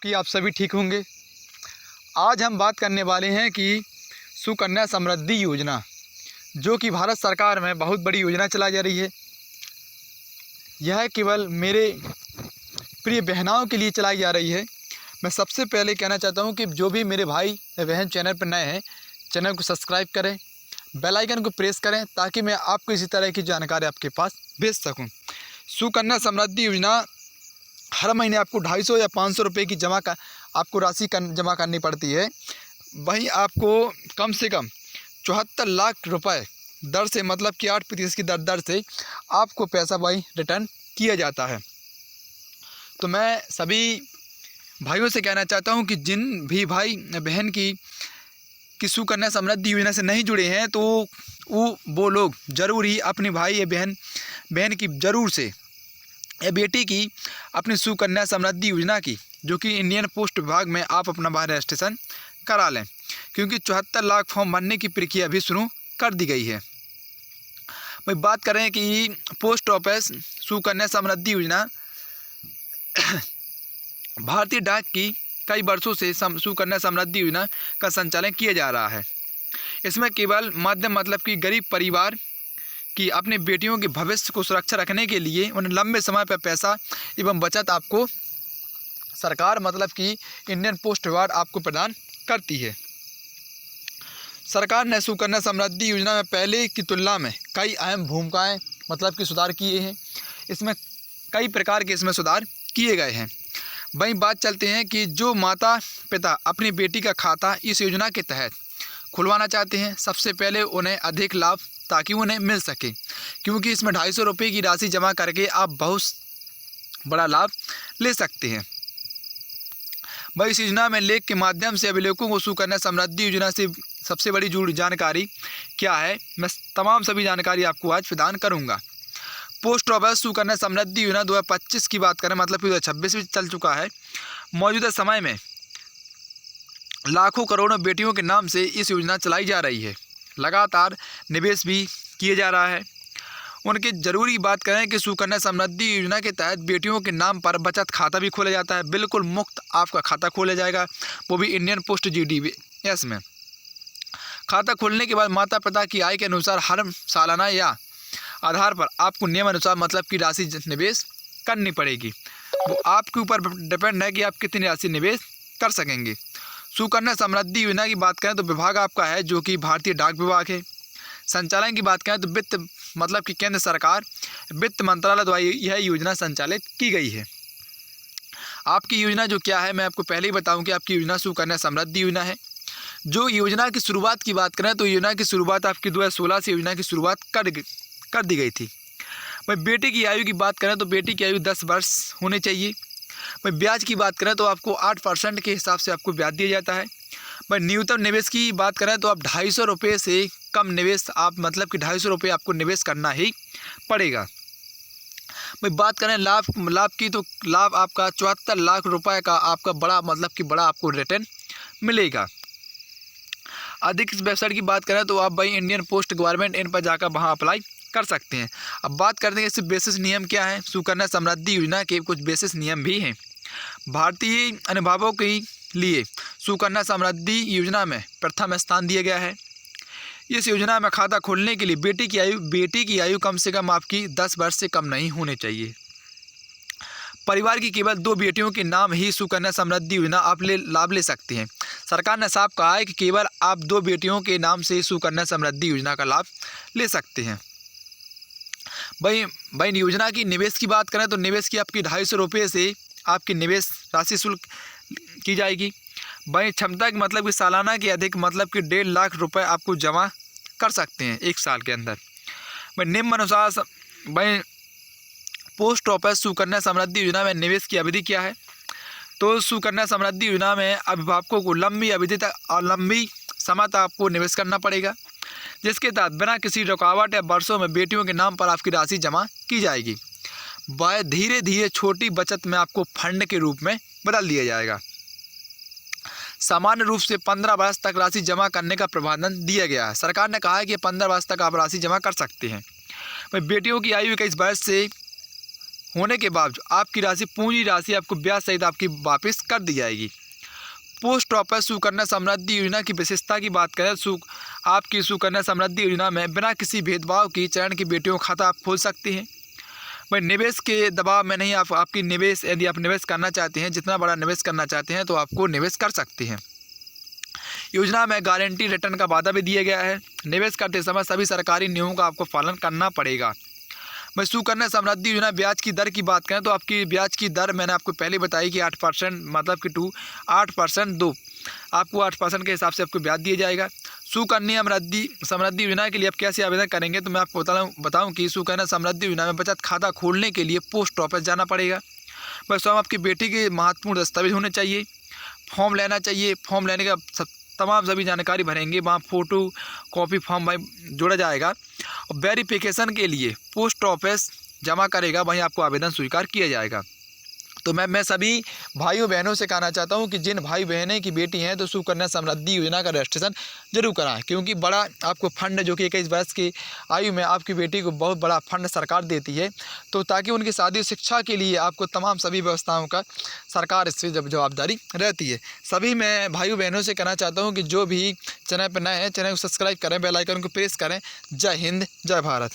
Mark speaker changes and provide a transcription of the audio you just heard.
Speaker 1: कि आप सभी ठीक होंगे। आज हम बात करने वाले हैं कि सुकन्या समृद्धि योजना, जो कि भारत सरकार में बहुत बड़ी योजना चलाई जा रही है। यह केवल मेरे प्रिय बहनाओं के लिए चलाई जा रही है। मैं सबसे पहले कहना चाहता हूं कि जो भी मेरे भाई या बहन चैनल पर नए हैं, चैनल को सब्सक्राइब करें, बेल आइकन को प्रेस करें, ताकि मैं आपको इसी तरह की जानकारी आपके पास भेज सकूं। सुकन्या समृद्धि योजना हर महीने आपको 250 या 500 रुपये की आपको राशि जमा करनी पड़ती है। वहीं आपको कम से कम 74 लाख रुपए दर से, मतलब कि 8% की दर से आपको पैसा वहीं रिटर्न किया जाता है। तो मैं सभी भाइयों से कहना चाहता हूं कि जिन भी भाई बहन की सुकन्या समृद्धि योजना से नहीं जुड़े हैं, तो वो लोग ज़रूर ही अपने भाई या बहन की ज़रूर से या बेटी की अपनी सुकन्या समृद्धि योजना की, जो कि इंडियन पोस्ट विभाग में आप अपना बाहर रजिस्ट्रेशन करा लें, क्योंकि 74 लाख फॉर्म भरने की प्रक्रिया भी शुरू कर दी गई है। भाई बात करें कि पोस्ट ऑफिस सुकन्या समृद्धि योजना भारतीय डाक की कई वर्षों से सुकन्या समृद्धि योजना का संचालन किया जा रहा है। इसमें केवल मध्यम, मतलब कि गरीब परिवार कि अपने बेटियों के भविष्य को सुरक्षा रखने के लिए उन्हें लंबे समय पर पैसा एवं बचत आपको सरकार, मतलब कि इंडियन पोस्ट विभाग आपको प्रदान करती है। सरकार ने सुकन्या समृद्धि योजना में पहले की तुलना में कई अहम भूमिकाएं, मतलब कि सुधार किए हैं। इसमें कई प्रकार के सुधार किए गए हैं। वहीं बात चलते हैं कि जो माता पिता अपनी बेटी का खाता इस योजना के तहत खुलवाना चाहते हैं, सबसे पहले उन्हें अधिक लाभ ताकि उन्हें मिल सके, क्योंकि इसमें 250 रुपये की राशि जमा करके आप बहुत बड़ा लाभ ले सकते हैं। भाई इस योजना में लेख के माध्यम से अभिलेखों को सुकन्या समृद्धि योजना से सबसे बड़ी जुड़ी जानकारी क्या है, मैं तमाम सभी जानकारी आपको आज प्रदान करूंगा। पोस्ट ऑफिस सुकन्या समृद्धि योजना 2025 की बात करें, मतलब कि 2026 भी चल चुका है। मौजूदा समय में लाखों करोड़ों बेटियों के नाम से इस योजना चलाई जा रही है। लगातार निवेश भी किया जा रहा है। उनकी ज़रूरी बात करें कि सुकन्या समृद्धि योजना के तहत बेटियों के नाम पर बचत खाता भी खोला जाता है। बिल्कुल मुफ्त आपका खाता खोला जाएगा, वो भी इंडियन पोस्ट GDS में। खाता खोलने के बाद माता पिता की आय के अनुसार हर सालाना या आधार पर आपको नियम अनुसार, मतलब कि राशि निवेश करनी पड़ेगी। वो आपके ऊपर डिपेंड है कि आप कितनी राशि निवेश कर सकेंगे। सुकन्या समृद्धि योजना की बात करें तो विभाग आपका है, जो कि भारतीय डाक विभाग है। संचालन की बात करें तो वित्त, मतलब कि केंद्र सरकार वित्त मंत्रालय द्वारा यह योजना संचालित की गई है। आपकी योजना जो क्या है, मैं आपको पहले ही बताऊं कि आपकी योजना सुकन्या समृद्धि योजना है। जो योजना की शुरुआत की बात करें तो योजना की शुरुआत आपकी 2016 से योजना की शुरुआत कर दी गई थी। भाई बेटी की आयु की बात करें तो बेटी की आयु 10 वर्ष होनी चाहिए। भाई ब्याज की बात करें तो आपको 8% के हिसाब से आपको ब्याज दिया जाता है। भाई न्यूनतम निवेश की बात करें तो आप 250 रुपये से कम निवेश आप, मतलब कि 250 रुपये आपको निवेश करना ही पड़ेगा। भाई बात करें लाभ की, तो लाभ आपका 74 लाख रुपए का आपका बड़ा, मतलब कि बड़ा आपको रिटर्न मिलेगा। अधिक इस वेबसाइट की बात करें तो आप भाई इंडियन पोस्ट गवर्नमेंट इन पर जाकर वहाँ अप्लाई कर सकते हैं। अब बात करते हैं इससे बेसिस नियम क्या है। सुकन्या समृद्धि योजना के कुछ बेसिस नियम भी हैं। भारतीय अनुभवों के लिए सुकन्या समृद्धि योजना में प्रथम स्थान दिया गया है। इस योजना में खाता खोलने के लिए बेटी की आयु कम से कम आपकी 10 वर्ष से कम नहीं होनी चाहिए। परिवार की केवल 2 बेटियों के नाम ही सुकन्या समृद्धि योजना आप लाभ ले सकते हैं। सरकार ने साफ कहा है कि केवल आप 2 बेटियों के नाम से सुकन्या समृद्धि योजना का लाभ ले सकते हैं। भाई योजना की निवेश की बात करें तो निवेश की आपकी 250 रुपये से आपकी निवेश राशि शुल्क की जाएगी। भाई क्षमता की, मतलब कि सालाना के अधिक, मतलब कि 1.5 लाख रुपए आपको जमा कर सकते हैं 1 साल के अंदर। भाई निम्न अनुसार भाई पोस्ट ऑफिस सुकन्या समृद्धि योजना में निवेश की अवधि क्या है। तो सुकन्या समृद्धि योजना में अभिभावकों को लंबी अवधि तक और लंबी समय तक आपको निवेश करना पड़ेगा, जिसके तहत बिना किसी रुकावट या वर्षों में बेटियों के नाम पर आपकी राशि जमा की जाएगी। वह धीरे धीरे छोटी बचत में आपको फंड के रूप में बदल दिया जाएगा। सामान्य रूप से 15 वर्ष तक राशि जमा करने का प्रावधान दिया गया है। सरकार ने कहा है कि 15 वर्ष तक आप राशि जमा कर सकते हैं। बेटियों की आयु 21 वर्ष से होने के बावजूद आपकी राशि, पूरी राशि आपको ब्याज सहित आपकी वापस कर दी जाएगी। पोस्ट ऑफिस सुकन्या समृद्धि योजना की विशेषता की बात करें, आपकी सुकन्या समृद्धि योजना में बिना किसी भेदभाव की चयन की बेटियों का खाता आप खोल सकते हैं। भाई निवेश के दबाव में नहीं, आपकी निवेश, यदि आप निवेश करना चाहते हैं, जितना बड़ा निवेश करना चाहते हैं तो आपको निवेश कर सकते हैं। योजना में गारंटी रिटर्न का वादा भी दिया गया है। निवेश करते समय सभी सरकारी नियमों का आपको पालन करना पड़ेगा। मैं सुकन्या समृद्धि योजना ब्याज की दर की बात करें तो आपकी ब्याज की दर मैंने आपको पहले बताई कि 8%, मतलब कि 8% आपको 8% के हिसाब से आपको ब्याज दिया जाएगा। सुकन्या समृद्धि योजना के लिए आप कैसे आवेदन करेंगे, तो मैं आपको बताऊं कि सुकन्या समृद्धि योजना में बचत खाता खोलने के लिए पोस्ट ऑफिस जाना पड़ेगा। बस आपकी बेटी के महत्वपूर्ण दस्तावेज होने चाहिए, फॉर्म लेना चाहिए। फॉर्म लेने का तमाम सभी जानकारी भरेंगे, वहाँ फ़ोटो कॉपी फॉर्म भाई जोड़ा जाएगा और वेरिफिकेशन के लिए पोस्ट ऑफिस जमा करेगा, वहीं आपको आवेदन स्वीकार किया जाएगा। तो मैं सभी भाइयों बहनों से कहना चाहता हूं कि जिन भाई बहनें की बेटी हैं तो सुकन्या समृद्धि योजना का रजिस्ट्रेशन जरूर कराएं, क्योंकि बड़ा आपको फंड, जो कि 21 वर्ष की आयु में आपकी बेटी को बहुत बड़ा फंड सरकार देती है, तो ताकि उनकी शादी शिक्षा के लिए आपको तमाम सभी व्यवस्थाओं का सरकार इससे जवाबदारी रहती है। सभी मैं भाइयों बहनों से कहना चाहता हूँ कि जो भी चैनल पर नए हैं, चैनल को सब्सक्राइब करें, बेल आइकन को प्रेस करें। जय हिंद, जय भारत।